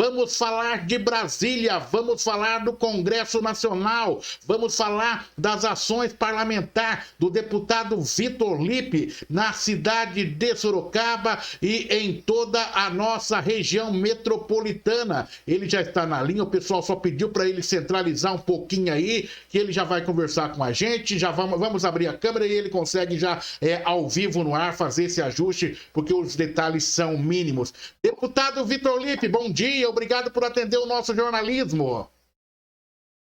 Vamos falar de Brasília, vamos falar do Congresso Nacional, vamos falar das ações parlamentares do deputado Vitor Lippe na cidade de Sorocaba e em toda a nossa região metropolitana. Ele já está na linha, o pessoal só pediu para ele centralizar um pouquinho aí, que ele já vai conversar com a gente, já vamos abrir a câmera e ele consegue já ao vivo no ar fazer esse ajuste, porque os detalhes são mínimos. Deputado Vitor Lippe, bom dia, obrigado por atender o nosso jornalismo.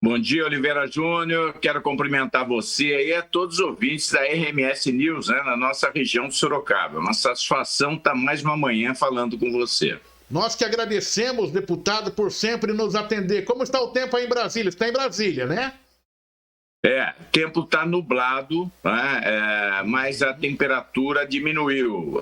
Bom dia, Oliveira Júnior. Quero cumprimentar você e a todos os ouvintes da RMS News, na nossa região de Sorocaba. Uma satisfação estar mais uma manhã falando com você. Nós que agradecemos, deputado, por sempre nos atender. Como está o tempo aí em Brasília? Você está em Brasília, né? O tempo está nublado, mas a temperatura diminuiu.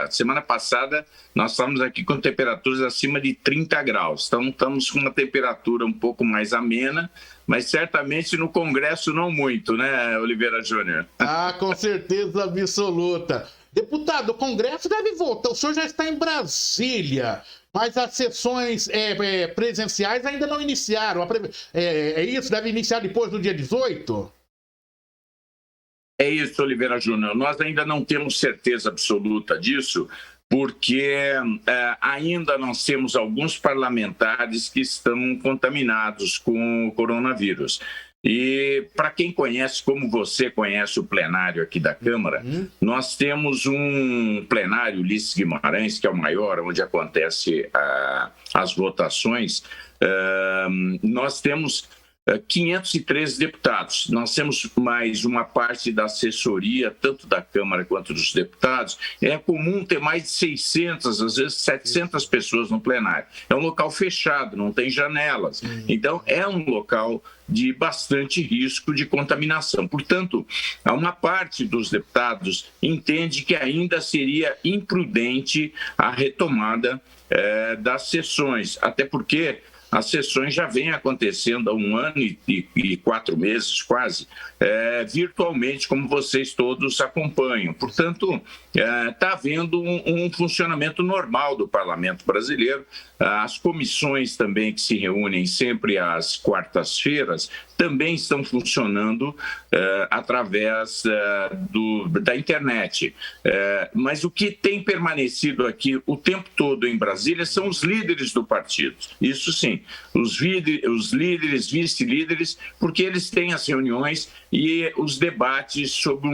Semana passada nós estávamos aqui com temperaturas acima de 30 graus, então estamos com uma temperatura um pouco mais amena, mas certamente no Congresso não muito, né, Oliveira Júnior? Ah, com certeza absoluta. Deputado, o Congresso deve voltar, o senhor já está em Brasília, mas as sessões presenciais ainda não iniciaram. É isso? Deve iniciar depois do dia 18? É isso, Oliveira Júnior. Nós ainda não temos certeza absoluta disso, porque ainda nós temos alguns parlamentares que estão contaminados com o coronavírus. E para quem conhece, como você conhece o plenário aqui da Câmara, nós temos um plenário Ulisses Guimarães, que é o maior, onde acontece as votações. Nós temos 513 deputados. Nós temos mais uma parte da assessoria, tanto da Câmara quanto dos deputados. É comum ter mais de 600, às vezes 700 pessoas no plenário. É um local fechado, não tem janelas. Então, é um local de bastante risco de contaminação. Portanto, uma parte dos deputados entende que ainda seria imprudente a retomada das sessões, até porque as sessões já vêm acontecendo há 1 ano e 4 meses, quase, virtualmente, como vocês todos acompanham. Portanto, está havendo um funcionamento normal do Parlamento brasileiro. As comissões também, que se reúnem sempre às quartas-feiras, também estão funcionando através da internet. Mas o que tem permanecido aqui o tempo todo em Brasília são os líderes do partido. Isso sim, os líderes, vice-líderes, porque eles têm as reuniões e os debates sobre,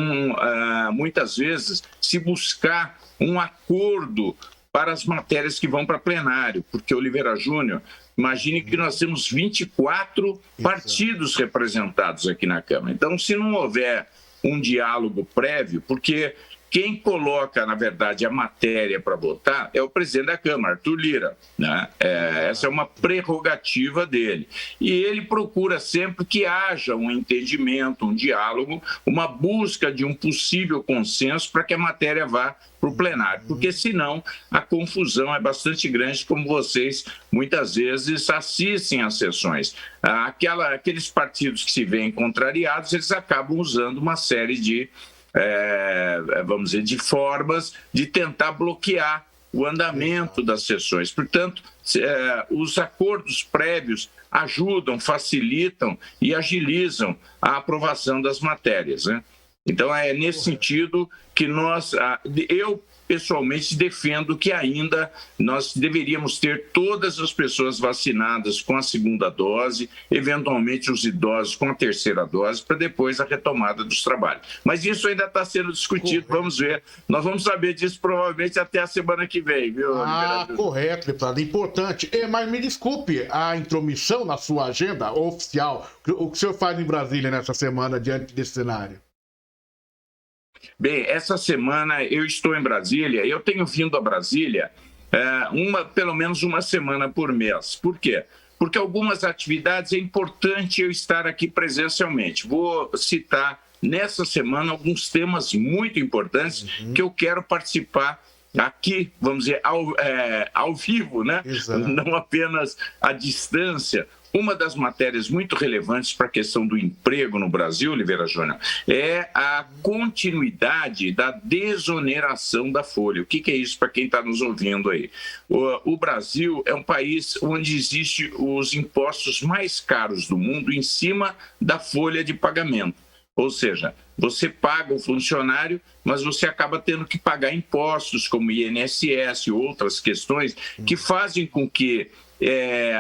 muitas vezes, se buscar um acordo para as matérias que vão para plenário, porque, Oliveira Júnior, imagine que nós temos 24 partidos representados aqui na Câmara. Então, se não houver um diálogo prévio, porque quem coloca, na verdade, a matéria para votar é o presidente da Câmara, Arthur Lira, né? Essa é uma prerrogativa dele. E ele procura sempre que haja um entendimento, um diálogo, uma busca de um possível consenso para que a matéria vá para o plenário, porque senão a confusão é bastante grande, como vocês muitas vezes assistem às sessões. Aqueles partidos que se veem contrariados, eles acabam usando uma série de vamos dizer, de formas de tentar bloquear o andamento das sessões. Portanto, os acordos prévios ajudam, facilitam e agilizam a aprovação das matérias, né? Então, é nesse sentido que eu pessoalmente defendo que ainda nós deveríamos ter todas as pessoas vacinadas com a segunda dose, eventualmente os idosos com a terceira dose, para depois a retomada dos trabalhos. Mas isso ainda está sendo discutido, vamos ver. Nós vamos saber disso provavelmente até a semana que vem, viu? Correto, deputado, importante. Mas me desculpe a intromissão na sua agenda oficial. O que o senhor faz em Brasília nessa semana diante desse cenário? Bem, essa semana eu estou em Brasília. Eu tenho vindo a Brasília pelo menos uma semana por mês. Por quê? Porque algumas atividades é importante eu estar aqui presencialmente. Vou citar nessa semana alguns temas muito importantes que eu quero participar aqui, vamos dizer, ao vivo, né? Exato. Não apenas à distância. Uma das matérias muito relevantes para a questão do emprego no Brasil, Oliveira Júnior, é a continuidade da desoneração da folha. O que é isso para quem está nos ouvindo aí? O Brasil é um país onde existem os impostos mais caros do mundo em cima da folha de pagamento. Ou seja, você paga o funcionário, mas você acaba tendo que pagar impostos como INSS e outras questões que fazem com que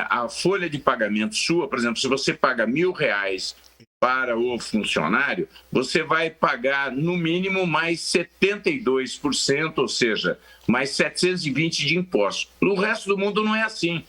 a folha de pagamento sua, por exemplo, se você paga R$1.000 para o funcionário, você vai pagar no mínimo mais 72%, ou seja, mais 720 de impostos. No resto do mundo não é assim.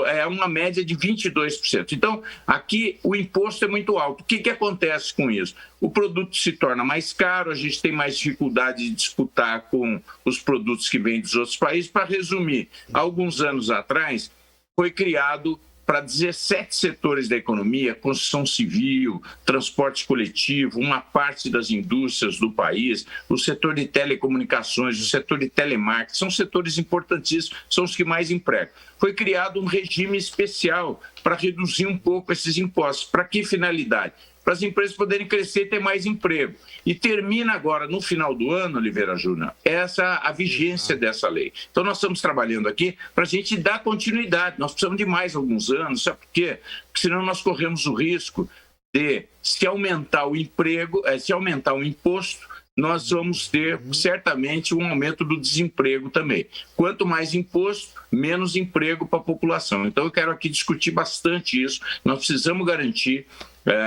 É uma média de 22%. Então, aqui o imposto é muito alto. O que acontece com isso? O produto se torna mais caro, a gente tem mais dificuldade de disputar com os produtos que vêm dos outros países. Para resumir, há alguns anos atrás, foi criado para 17 setores da economia, construção civil, transporte coletivo, uma parte das indústrias do país, o setor de telecomunicações, o setor de telemarketing, são setores importantíssimos, são os que mais empregam. Foi criado um regime especial para reduzir um pouco esses impostos. Para que finalidade? Para as empresas poderem crescer e ter mais emprego. E termina agora, no final do ano, Oliveira Júnior, a vigência dessa lei. Então, nós estamos trabalhando aqui para a gente dar continuidade. Nós precisamos de mais alguns anos, sabe por quê? Porque senão nós corremos o risco de, se aumentar o emprego, se aumentar o imposto, nós vamos ter certamente um aumento do desemprego também. Quanto mais imposto, menos emprego para a população. Então, eu quero aqui discutir bastante isso. Nós precisamos garantir.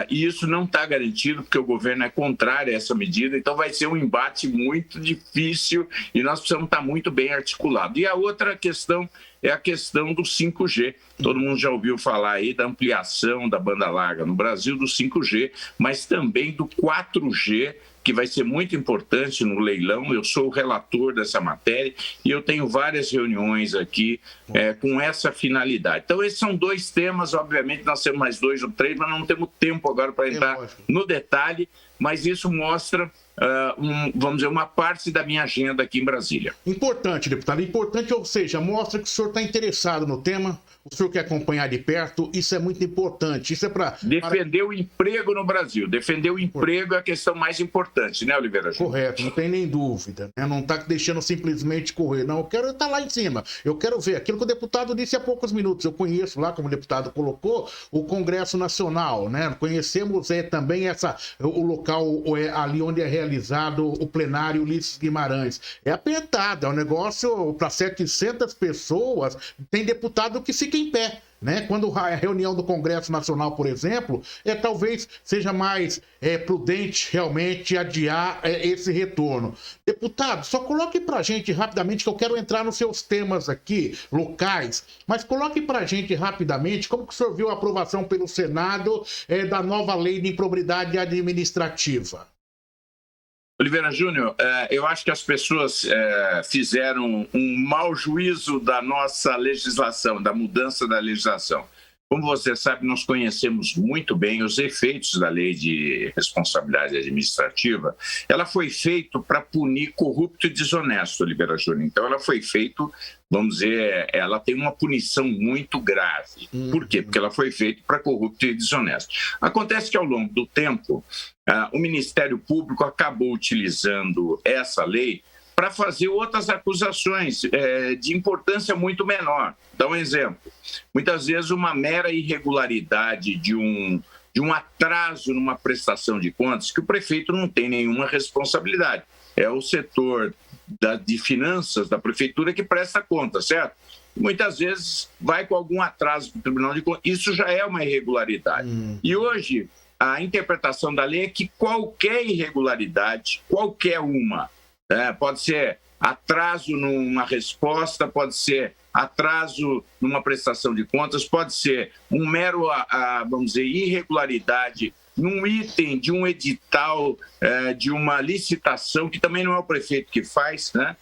E isso não está garantido porque o governo é contrário a essa medida, então vai ser um embate muito difícil e nós precisamos estar muito bem articulados. E a outra questão é a questão do 5G. Todo mundo já ouviu falar aí da ampliação da banda larga no Brasil, do 5G, mas também do 4G, que vai ser muito importante no leilão. Eu sou o relator dessa matéria e eu tenho várias reuniões aqui com essa finalidade. Então, esses são dois temas, obviamente nós temos mais 2 ou 3, mas não temos tempo agora para entrar no detalhe, mas isso mostra, vamos dizer, uma parte da minha agenda aqui em Brasília. Importante, deputado, importante, ou seja, mostra que o senhor está interessado no tema, o senhor quer acompanhar de perto, isso é muito importante. Isso é para defender o emprego no Brasil. Defender o emprego é a questão mais importante, né, Oliveira Júnior? Correto, não tem nem dúvida, né? Não está deixando simplesmente correr, não. Eu quero estar lá em cima, eu quero ver aquilo que o deputado disse há poucos minutos. Eu conheço lá, como o deputado colocou, o Congresso Nacional, né? Conhecemos também o local ali onde é realizado o plenário Ulisses Guimarães. É apertado, é um negócio para 700 pessoas, tem deputado que fica em pé, né? Quando a reunião do Congresso Nacional, por exemplo, talvez seja mais prudente realmente adiar esse retorno. Deputado, só coloque para a gente rapidamente, que eu quero entrar nos seus temas aqui, locais, mas coloque para a gente rapidamente como que o senhor viu a aprovação pelo Senado da nova lei de improbidade administrativa. Oliveira Júnior, eu acho que as pessoas fizeram um mau juízo da nossa legislação, da mudança da legislação. Como você sabe, nós conhecemos muito bem os efeitos da lei de responsabilidade administrativa. Ela foi feita para punir corrupto e desonesto, Oliveira Júnior. Então, ela foi feita, vamos dizer, ela tem uma punição muito grave. Por quê? Porque ela foi feita para corrupto e desonesto. Acontece que, ao longo do tempo, o Ministério Público acabou utilizando essa lei para fazer outras acusações de importância muito menor. Dá um exemplo. Muitas vezes uma mera irregularidade de um atraso numa prestação de contas que o prefeito não tem nenhuma responsabilidade. É o setor de finanças da prefeitura que presta conta, certo? Muitas vezes vai com algum atraso para o Tribunal de Contas. Isso já é uma irregularidade. E hoje a interpretação da lei é que qualquer irregularidade, qualquer uma, pode ser atraso numa resposta, pode ser atraso numa prestação de contas, pode ser um mero, vamos dizer, irregularidade num item de um edital, de uma licitação, que também não é o prefeito que faz, né?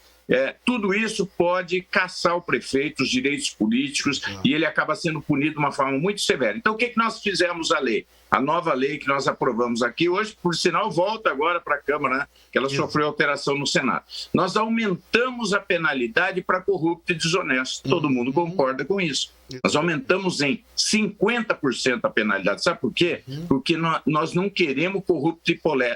Tudo isso pode caçar o prefeito, os direitos políticos, e ele acaba sendo punido de uma forma muito severa. Então, o que nós fizemos a lei? a nova lei que nós aprovamos aqui hoje, por sinal, volta agora para a Câmara, né? Que ela sofreu alteração no Senado. Nós aumentamos a penalidade para corrupto e desonesto. Todo mundo concorda com isso. Nós aumentamos em 50% a penalidade. Sabe por quê? Porque nós não queremos corrupto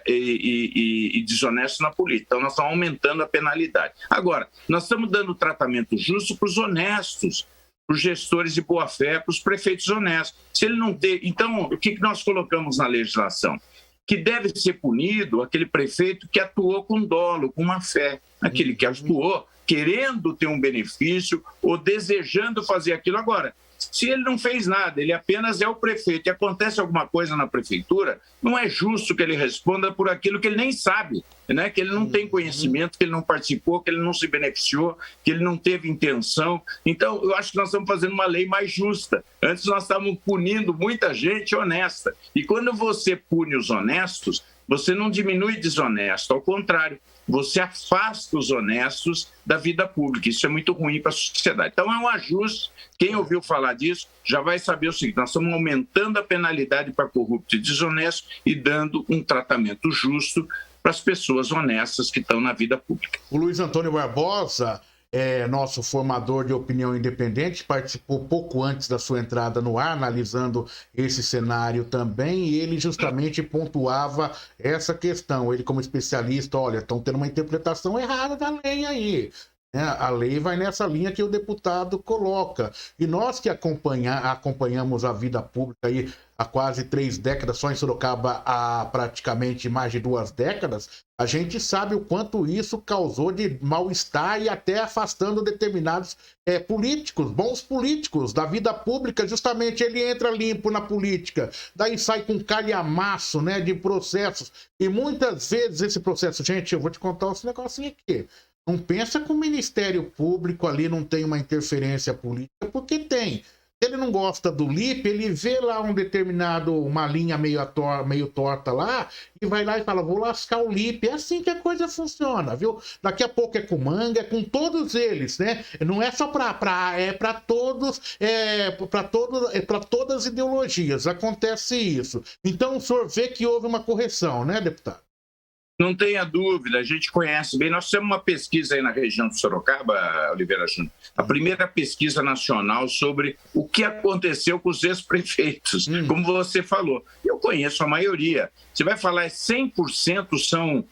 e desonesto na política. Então, nós estamos aumentando a penalidade. Agora, nós estamos dando tratamento justo para os honestos, para os gestores de boa-fé, para os prefeitos honestos. Se ele não ter... Então, o que nós colocamos na legislação? Que deve ser punido aquele prefeito que atuou com dolo, com má fé. Aquele que atuou querendo ter um benefício ou desejando fazer aquilo. Agora, se ele não fez nada, ele apenas é o prefeito e acontece alguma coisa na prefeitura, não é justo que ele responda por aquilo que ele nem sabe, né? Que ele não tem conhecimento, que ele não participou, que ele não se beneficiou, que ele não teve intenção. Então, eu acho que nós estamos fazendo uma lei mais justa. Antes nós estávamos punindo muita gente honesta. E quando você pune os honestos, você não diminui desonesto, ao contrário, você afasta os honestos da vida pública. Isso é muito ruim para a sociedade. Então, é um ajuste. Quem ouviu falar disso já vai saber o seguinte: nós estamos aumentando a penalidade para corrupto e desonesto e dando um tratamento justo para as pessoas honestas que estão na vida pública. O Luiz Antônio Barbosa é nosso formador de opinião independente, participou pouco antes da sua entrada no ar, analisando esse cenário também, e ele justamente pontuava essa questão. Ele, como especialista, olha, estão tendo uma interpretação errada da lei aí. A lei vai nessa linha que o deputado coloca. E nós que acompanhamos a vida pública aí há quase 3 décadas, só em Sorocaba há praticamente mais de 2 décadas, a gente sabe o quanto isso causou de mal-estar e até afastando determinados políticos, bons políticos da vida pública. Justamente ele entra limpo na política, daí sai com calhamaço, né, de processos. E muitas vezes esse processo, gente, eu vou te contar esse negocinho aqui. Não pensa que o Ministério Público ali não tem uma interferência política, porque tem. Se ele não gosta do LIP, ele vê lá uma linha meio torta lá, e vai lá e fala, vou lascar o LIP. É assim que a coisa funciona, viu? Daqui a pouco é com Manga, é com todos eles, né? Não é só para todos, para todas as ideologias. Acontece isso. Então o senhor vê que houve uma correção, né, deputado? Não tenha dúvida, a gente conhece bem. Nós temos uma pesquisa aí na região de Sorocaba, Oliveira Júnior, a primeira pesquisa nacional sobre o que aconteceu com os ex-prefeitos, como você falou. Eu conheço a maioria. Você vai falar 100% são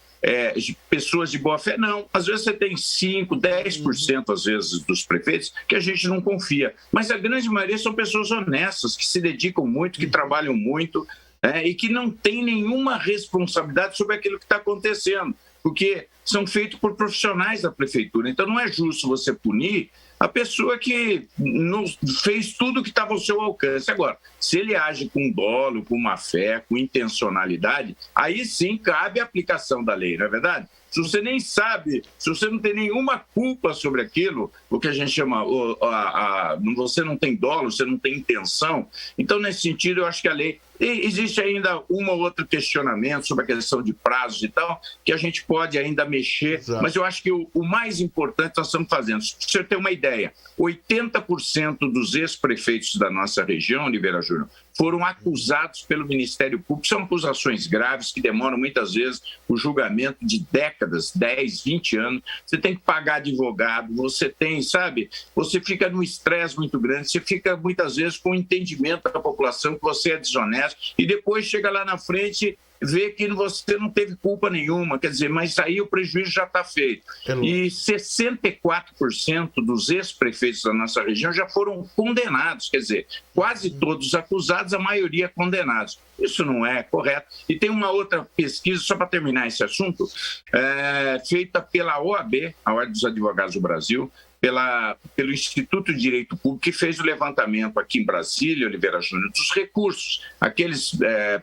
pessoas de boa fé? Não. Às vezes você tem 5%, 10% às vezes dos prefeitos que a gente não confia. Mas a grande maioria são pessoas honestas, que se dedicam muito, que trabalham muito, e que não tem nenhuma responsabilidade sobre aquilo que está acontecendo, porque são feitos por profissionais da prefeitura. Então não é justo você punir a pessoa que não fez tudo que estava ao seu alcance. Agora, se ele age com dolo, com má fé, com intencionalidade, aí sim cabe a aplicação da lei, não é verdade? Se você nem sabe, se você não tem nenhuma culpa sobre aquilo, o que a gente chama, você não tem dolo, você não tem intenção, então nesse sentido eu acho que a lei... Existe ainda um ou outro questionamento sobre a questão de prazos e tal, que a gente pode ainda mexer, Exato. Mas eu acho que o mais importante nós estamos fazendo. Se você ter uma ideia, 80% dos ex-prefeitos da nossa região, Oliveira Júnior, foram acusados pelo Ministério Público. São acusações graves que demoram muitas vezes o julgamento de décadas, 10, 20 anos. Você tem que pagar advogado, você tem, sabe? Você fica num estresse muito grande, você fica muitas vezes com o entendimento da população que você é desonesto e depois chega lá na frente vê que você não teve culpa nenhuma, quer dizer, mas aí o prejuízo já está feito. E 64% dos ex-prefeitos da nossa região já foram condenados, quer dizer, quase todos acusados, a maioria condenados. Isso não é correto. E tem uma outra pesquisa, só para terminar esse assunto, feita pela OAB, a Ordem dos Advogados do Brasil, pelo Instituto de Direito Público, que fez o levantamento aqui em Brasília, Oliveira Júnior, dos recursos. Aqueles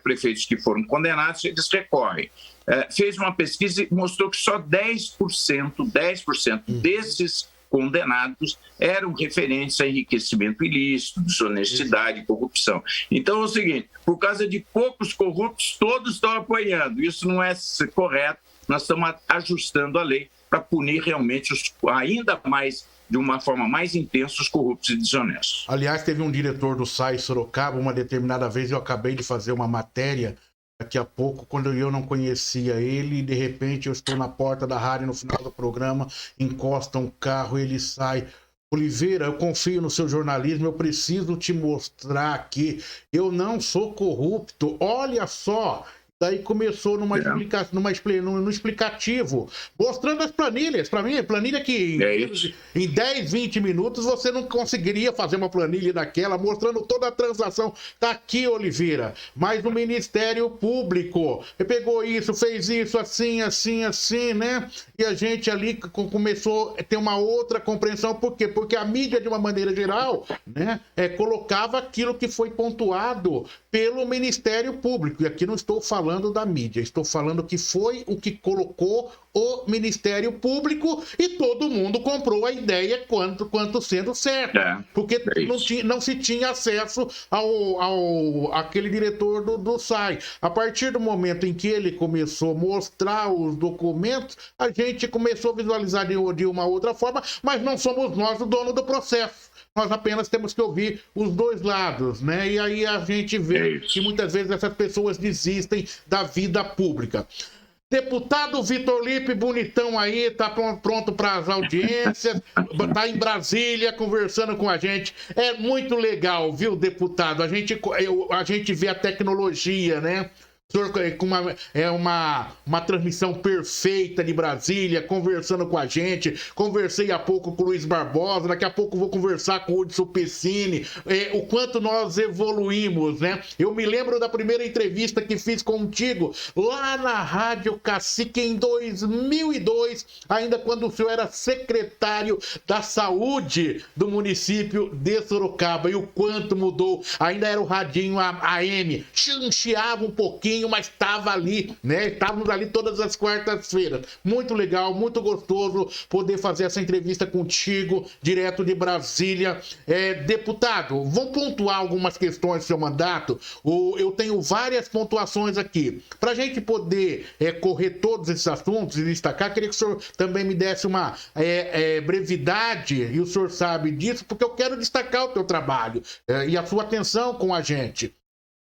prefeitos que foram condenados, eles recorrem. Fez uma pesquisa e mostrou que só 10% desses condenados eram referentes a enriquecimento ilícito, desonestidade, corrupção. Então é o seguinte, por causa de poucos corruptos, todos estão apoiando. Isso não é correto. Nós estamos ajustando a lei para punir realmente os ainda mais de uma forma mais intensa os corruptos e desonestos. Aliás, teve um diretor do SAI Sorocaba, uma determinada vez eu acabei de fazer uma matéria, daqui a pouco, quando eu não conhecia ele, e de repente eu estou na porta da rádio no final do programa, encosta um carro, ele sai... Oliveira, eu confio no seu jornalismo, eu preciso te mostrar que eu não sou corrupto, olha só... Daí começou num explicativo, mostrando as planilhas. Para mim, planilha que em 10, 20 minutos você não conseguiria fazer uma planilha daquela, mostrando toda a transação. Tá aqui, Oliveira. Mas o Ministério Público pegou isso, fez isso, assim, assim, assim, né? E a gente ali começou a ter uma outra compreensão. Por quê? Porque a mídia, de uma maneira geral, né, colocava aquilo que foi pontuado pelo Ministério Público. E aqui não estou falando da mídia, estou falando que foi o que colocou o Ministério Público e todo mundo comprou a ideia quanto sendo certo. Porque não se tinha acesso ao aquele diretor do SAI. A partir do momento em que ele começou a mostrar os documentos, a gente começou a visualizar de uma outra forma, mas não somos nós o dono do processo. Nós apenas temos que ouvir os dois lados, né? E aí a gente vê que muitas vezes essas pessoas desistem da vida pública. Deputado Vitor Lippe, bonitão aí, tá pronto para as audiências, tá em Brasília conversando com a gente. É muito legal, viu, deputado? A gente vê a tecnologia, né? Com uma transmissão perfeita de Brasília, conversando com a gente. Conversei há pouco com o Luiz Barbosa, daqui a pouco vou conversar com o Hudson Pessini. O quanto nós evoluímos, né? Eu me lembro da primeira entrevista que fiz contigo lá na Rádio Cacique em 2002, ainda quando o senhor era secretário da Saúde do município de Sorocaba. E o quanto mudou. Ainda era o radinho AM, chancheava um pouquinho, mas estava ali, né? Estávamos ali todas as quartas-feiras. Muito legal, muito gostoso poder fazer essa entrevista contigo, direto de Brasília. Deputado, vou pontuar algumas questões do seu mandato. Eu tenho várias pontuações aqui. Para a gente poder correr todos esses assuntos e destacar, queria que o senhor também me desse uma brevidade, e o senhor sabe disso, porque eu quero destacar o teu trabalho e a sua atenção com a gente.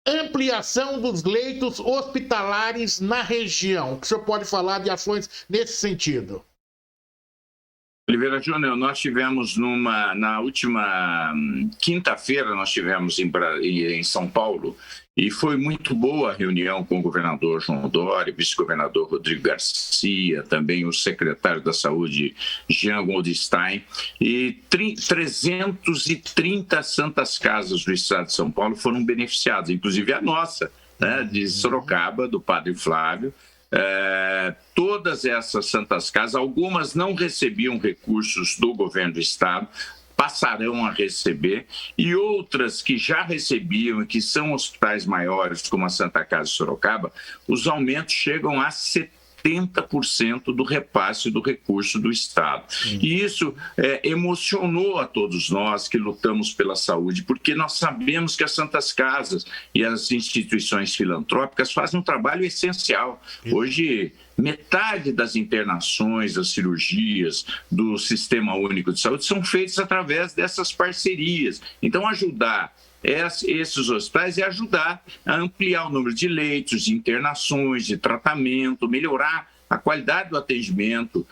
Ampliação dos leitos hospitalares na região. O que o senhor pode falar de ações nesse sentido? Oliveira Júnior, nós tivemos na última quinta-feira, nós tivemos em São Paulo, e foi muito boa a reunião com o governador João Dória, vice-governador Rodrigo Garcia, também o secretário da Saúde, Jean Goldstein, e 330 santas casas do estado de São Paulo foram beneficiadas, inclusive a nossa, né, de Sorocaba, do Padre Flávio. Todas essas santas casas, algumas não recebiam recursos do governo do estado, passarão a receber, e outras que já recebiam e que são hospitais maiores, como a Santa Casa de Sorocaba, os aumentos chegam a 70% do repasse do recurso do Estado. E isso emocionou a todos nós que lutamos pela saúde, porque nós sabemos que as Santas Casas e as instituições filantrópicas fazem um trabalho essencial. Hoje, metade das internações, das cirurgias do Sistema Único de Saúde são feitas através dessas parcerias. Então, ajudar esses hospitais é ajudar a ampliar o número de leitos, de internações, de tratamento, melhorar a qualidade do atendimento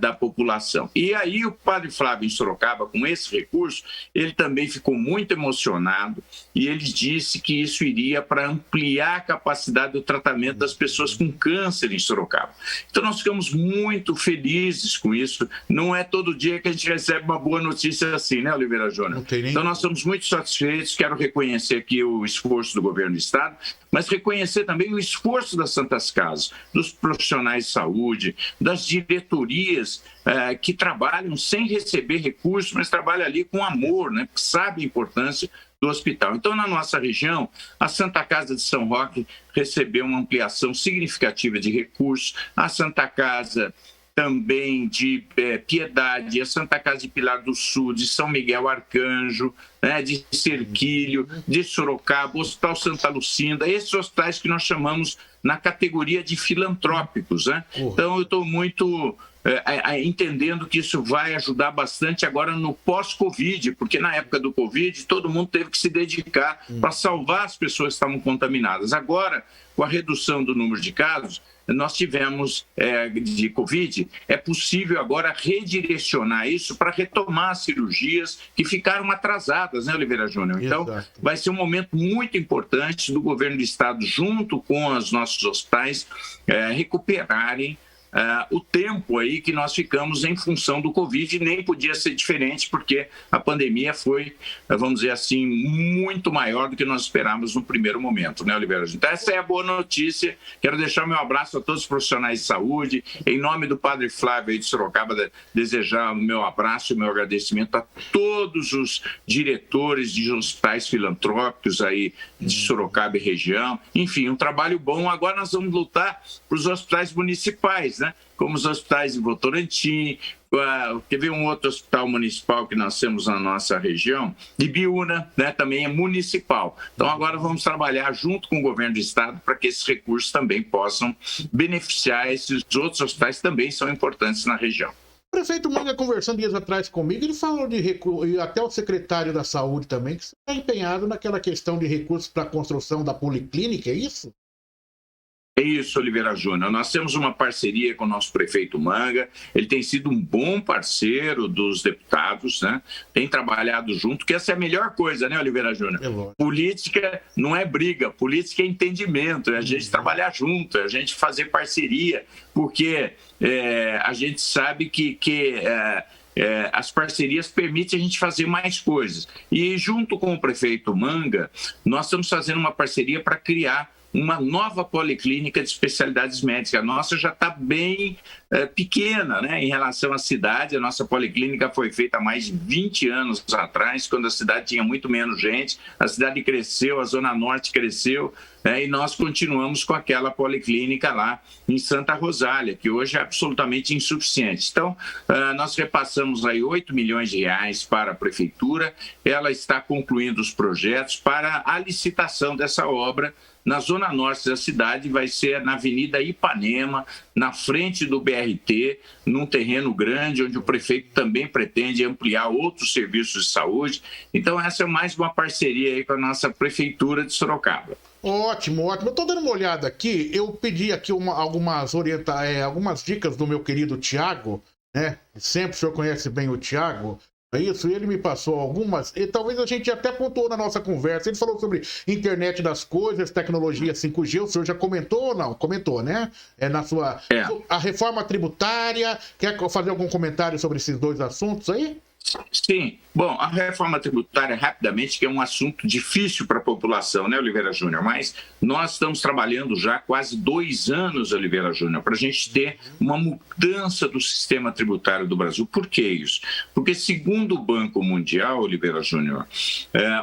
da população. E aí o Padre Flávio em Sorocaba, com esse recurso, ele também ficou muito emocionado e ele disse que isso iria para ampliar a capacidade do tratamento das pessoas com câncer em Sorocaba. Então nós ficamos muito felizes com isso. Não é todo dia que a gente recebe uma boa notícia assim, né, Oliveira Júnior? Então nós estamos muito satisfeitos, quero reconhecer aqui o esforço do governo do Estado, mas reconhecer também o esforço das Santas Casas, dos profissionais de saúde, das diretorias que trabalham sem receber recursos, mas trabalham ali com amor, né? Porque sabem a importância do hospital. Então, na nossa região, a Santa Casa de São Roque recebeu uma ampliação significativa de recursos, a Santa Casa também de Piedade, a Santa Casa de Pilar do Sul, de São Miguel Arcanjo, né, de Serquilho, de Sorocaba, o Hospital Santa Lucinda, esses hospitais que nós chamamos na categoria de filantrópicos, né? Então eu estou muito entendendo que isso vai ajudar bastante agora no pós-Covid, porque na época do Covid todo mundo teve que se dedicar para salvar as pessoas que estavam contaminadas. Agora, com a redução do número de casos, nós tivemos de Covid, é possível agora redirecionar isso para retomar cirurgias que ficaram atrasadas, né, Oliveira Júnior? Então, vai ser um momento muito importante do governo do estado, junto com os nossos hospitais, recuperarem o tempo aí que nós ficamos em função do Covid, nem podia ser diferente, porque a pandemia foi, vamos dizer assim, muito maior do que nós esperávamos no primeiro momento, né, Oliveira? Então, essa é a boa notícia. Quero deixar meu abraço a todos os profissionais de saúde. Em nome do Padre Flávio aí de Sorocaba, desejar o meu abraço e o meu agradecimento a todos os diretores de hospitais filantrópicos aí de Sorocaba e região. Enfim, um trabalho bom. Agora nós vamos lutar para os hospitais municipais, né? Como os hospitais de Votorantim, teve um outro hospital municipal que nós temos na nossa região, Ibiúna, né, também é municipal. Então agora vamos trabalhar junto com o governo do estado para que esses recursos também possam beneficiar esses outros hospitais que também são importantes na região. O prefeito Manga, conversando dias atrás comigo, ele falou de recursos, e até o secretário da Saúde também, que está empenhado naquela questão de recursos para a construção da policlínica, é isso? É isso, Oliveira Júnior. Nós temos uma parceria com o nosso prefeito Manga. Ele tem sido um bom parceiro dos deputados, né? Tem trabalhado junto, que essa é a melhor coisa, né, Oliveira Júnior? Política não é briga, política é entendimento, é a gente trabalhar junto, é a gente fazer parceria, porque a gente sabe que as parcerias permitem a gente fazer mais coisas. E junto com o prefeito Manga, nós estamos fazendo uma parceria para criar uma nova policlínica de especialidades médicas. A nossa já está bem pequena, né, em relação à cidade. A nossa policlínica foi feita há mais de 20 anos atrás, quando a cidade tinha muito menos gente. A cidade cresceu, a Zona Norte cresceu, e nós continuamos com aquela policlínica lá em Santa Rosália, que hoje é absolutamente insuficiente. Então, nós repassamos aí 8 milhões de reais para a prefeitura. Ela está concluindo os projetos para a licitação dessa obra. Na zona norte da cidade vai ser na Avenida Ipanema, na frente do BRT, num terreno grande, onde o prefeito também pretende ampliar outros serviços de saúde. Então essa é mais uma parceria aí com a nossa prefeitura de Sorocaba. Ótimo, ótimo. Eu estou dando uma olhada aqui, eu pedi aqui algumas dicas do meu querido Tiago, né? Sempre o senhor conhece bem o Tiago. É isso, ele me passou algumas, e talvez a gente até pontuou na nossa conversa. Ele falou sobre internet das coisas, tecnologia 5G, o senhor já comentou ou não? Comentou, né? A reforma tributária, quer fazer algum comentário sobre esses dois assuntos aí? Sim. Bom, a reforma tributária, rapidamente, que é um assunto difícil para a população, né, Oliveira Júnior? Mas nós estamos trabalhando já há quase 2 anos, Oliveira Júnior, para a gente ter uma mudança do sistema tributário do Brasil. Por que isso? Porque, segundo o Banco Mundial, Oliveira Júnior,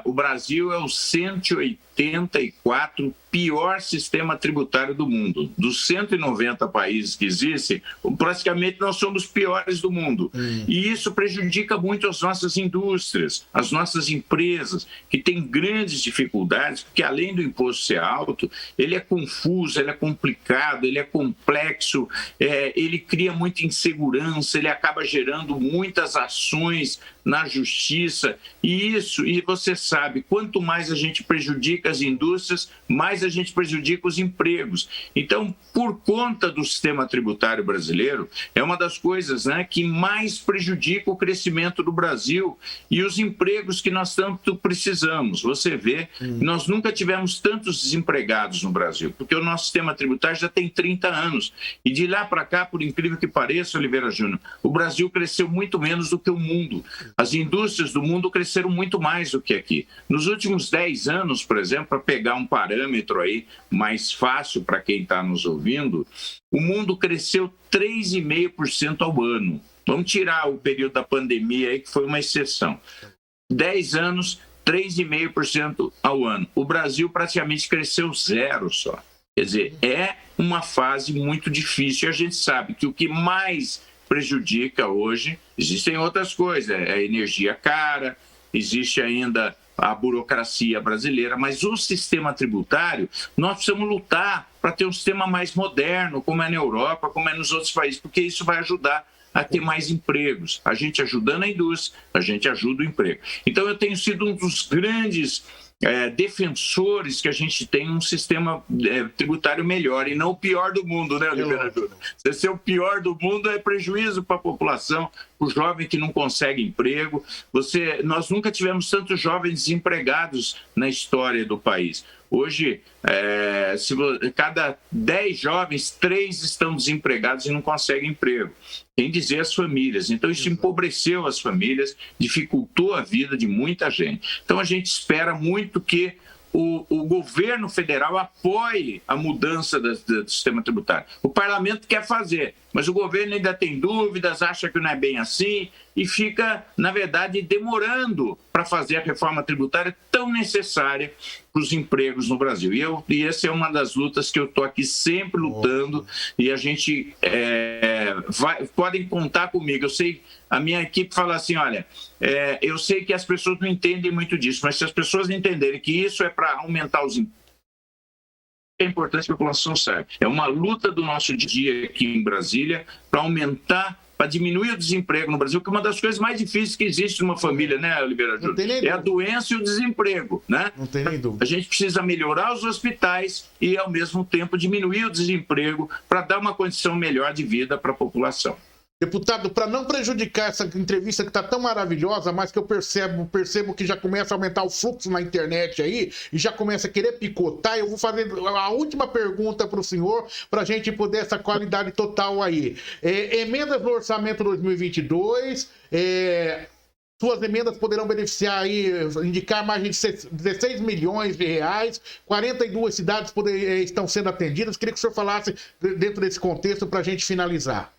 o Brasil é o 184 pior sistema tributário do mundo. Dos 190 países que existem, praticamente nós somos os piores do mundo. E isso prejudica muito as nossas indústrias, as nossas empresas, que têm grandes dificuldades, porque além do imposto ser alto, ele é confuso, ele é complicado, ele é complexo, ele cria muita insegurança, ele acaba gerando muitas ações na justiça, e você sabe, quanto mais a gente prejudica as indústrias, mais a gente prejudica os empregos. Então, por conta do sistema tributário brasileiro, é uma das coisas, né, que mais prejudica o crescimento do Brasil e os empregos que nós tanto precisamos. Você vê, nós nunca tivemos tantos desempregados no Brasil, porque o nosso sistema tributário já tem 30 anos. E de lá para cá, por incrível que pareça, Oliveira Júnior, o Brasil cresceu muito menos do que o mundo. As indústrias do mundo cresceram muito mais do que aqui. Nos últimos 10 anos, por exemplo, para pegar um parâmetro aí mais fácil para quem está nos ouvindo, o mundo cresceu 3,5% ao ano. Vamos tirar o período da pandemia aí, que foi uma exceção. 10 anos, 3,5% ao ano. O Brasil praticamente cresceu 0 só. Quer dizer, é uma fase muito difícil. E a gente sabe que o que mais prejudica hoje, existem outras coisas, a energia cara, existe ainda a burocracia brasileira, mas o sistema tributário, nós precisamos lutar para ter um sistema mais moderno, como é na Europa, como é nos outros países, porque isso vai ajudar a ter mais empregos. A gente ajudando a indústria, a gente ajuda o emprego. Então, eu tenho sido um dos grandes defensores que a gente tem um sistema tributário melhor e não o pior do mundo, né, Oliveira Júnior? Se ser o pior do mundo é prejuízo para a população, o jovem que não consegue emprego. Nós nunca tivemos tantos jovens desempregados na história do país. Hoje, cada 10 jovens, 3 estão desempregados e não conseguem emprego. Sem dizer as famílias. Então, isso empobreceu as famílias, dificultou a vida de muita gente. Então, a gente espera muito que o governo federal apoie a mudança do sistema tributário. O parlamento quer fazer, mas o governo ainda tem dúvidas, acha que não é bem assim e fica, na verdade, demorando para fazer a reforma tributária tão necessária para os empregos no Brasil. E essa é uma das lutas que eu estou aqui sempre lutando e a gente podem contar comigo. Eu sei, a minha equipe fala assim, olha, eu sei que as pessoas não entendem muito disso, mas se as pessoas entenderem que isso é para aumentar os empregos, é importante que a população saiba. É uma luta do nosso dia aqui em Brasília para aumentar, para diminuir o desemprego no Brasil, que é uma das coisas mais difíceis que existe numa família, né, Oliveira Júnior? É a doença e o desemprego, né? Não tem nem dúvida. A gente precisa melhorar os hospitais e, ao mesmo tempo, diminuir o desemprego para dar uma condição melhor de vida para a população. Deputado, para não prejudicar essa entrevista que está tão maravilhosa, mas que eu percebo que já começa a aumentar o fluxo na internet aí e já começa a querer picotar, eu vou fazer a última pergunta para o senhor, para a gente poder essa qualidade total aí. Emendas no orçamento 2022, suas emendas poderão beneficiar aí, indicar mais de 16 milhões de reais, 42 cidades estão sendo atendidas. Queria que o senhor falasse dentro desse contexto para a gente finalizar.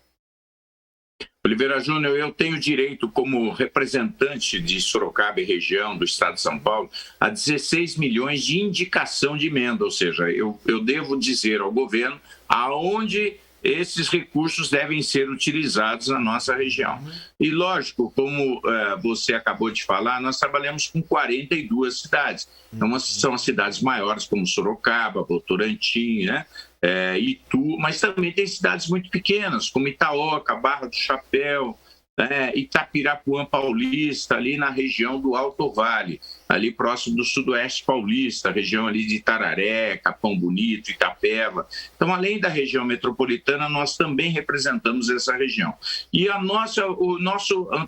Oliveira Júnior, eu tenho direito, como representante de Sorocaba e região do estado de São Paulo, a 16 milhões de indicação de emenda, ou seja, eu devo dizer ao governo aonde esses recursos devem ser utilizados na nossa região. E, lógico, como você acabou de falar, nós trabalhamos com 42 cidades. Então, são as cidades maiores, como Sorocaba, Votorantim, né? Itu, mas também tem cidades muito pequenas, como Itaoca, Barra do Chapéu, Itapirapuã Paulista, ali na região do Alto Vale, ali próximo do Sudoeste Paulista, região ali de Itararé, Capão Bonito, Itapeva. Então, além da região metropolitana, nós também representamos essa região. E a nossa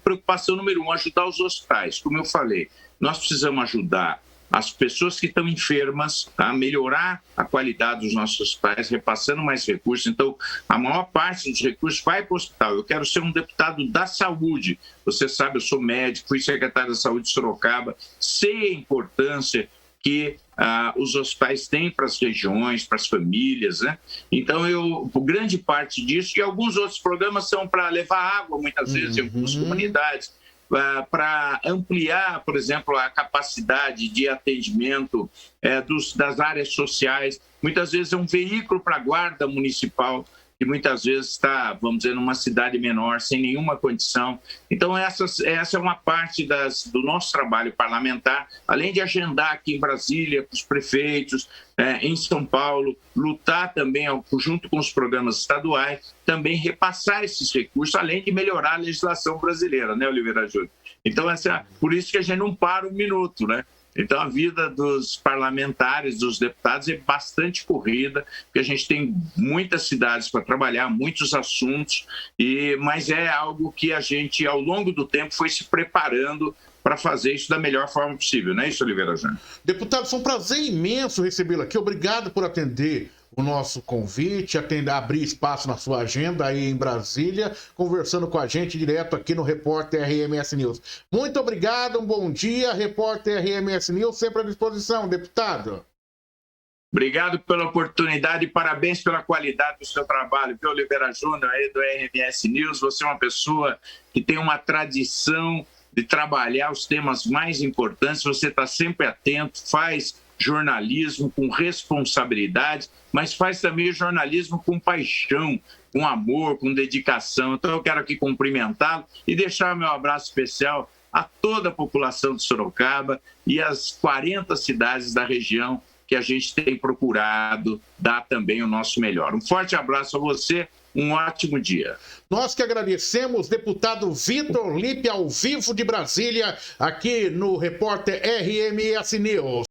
preocupação número 1, ajudar os hospitais. Como eu falei, nós precisamos ajudar as pessoas que estão enfermas, a melhorar a qualidade dos nossos hospitais, repassando mais recursos. Então, a maior parte dos recursos vai para o hospital. Eu quero ser um deputado da saúde. Você sabe, eu sou médico, fui secretário da saúde de Sorocaba, sei a importância que os hospitais têm para as regiões, para as famílias, né? Então, grande parte disso, e alguns outros programas são para levar água, muitas vezes, em algumas comunidades, para ampliar, por exemplo, a capacidade de atendimento das áreas sociais. Muitas vezes é um veículo para a guarda municipal, que muitas vezes está, vamos dizer, numa cidade menor, sem nenhuma condição. Então, essa é uma parte do nosso trabalho parlamentar, além de agendar aqui em Brasília, com os prefeitos, em São Paulo, lutar também, junto com os programas estaduais, também repassar esses recursos, além de melhorar a legislação brasileira, né, Oliveira Júnior? Então, por isso que a gente não para um minuto, né? Então, a vida dos parlamentares, dos deputados, é bastante corrida, porque a gente tem muitas cidades para trabalhar, muitos assuntos, mas é algo que a gente, ao longo do tempo, foi se preparando para fazer isso da melhor forma possível, não é isso, Oliveira Júnior? Deputado, foi um prazer imenso recebê-lo aqui. Obrigado por atender o nosso convite, abrir espaço na sua agenda aí em Brasília, conversando com a gente direto aqui no Repórter RMS News. Muito obrigado, um bom dia, Repórter RMS News, sempre à disposição, deputado. Obrigado pela oportunidade e parabéns pela qualidade do seu trabalho, viu, Oliveira Júnior, aí do RMS News. Você é uma pessoa que tem uma tradição de trabalhar os temas mais importantes, você está sempre atento, faz jornalismo com responsabilidade, mas faz também jornalismo com paixão, com amor, com dedicação. Então eu quero aqui cumprimentá-lo e deixar meu abraço especial a toda a população de Sorocaba e as 40 cidades da região que a gente tem procurado dar também o nosso melhor. Um forte abraço a você, um ótimo dia. Nós que agradecemos, deputado Vitor Lippe, ao vivo de Brasília, aqui no Repórter RMS News.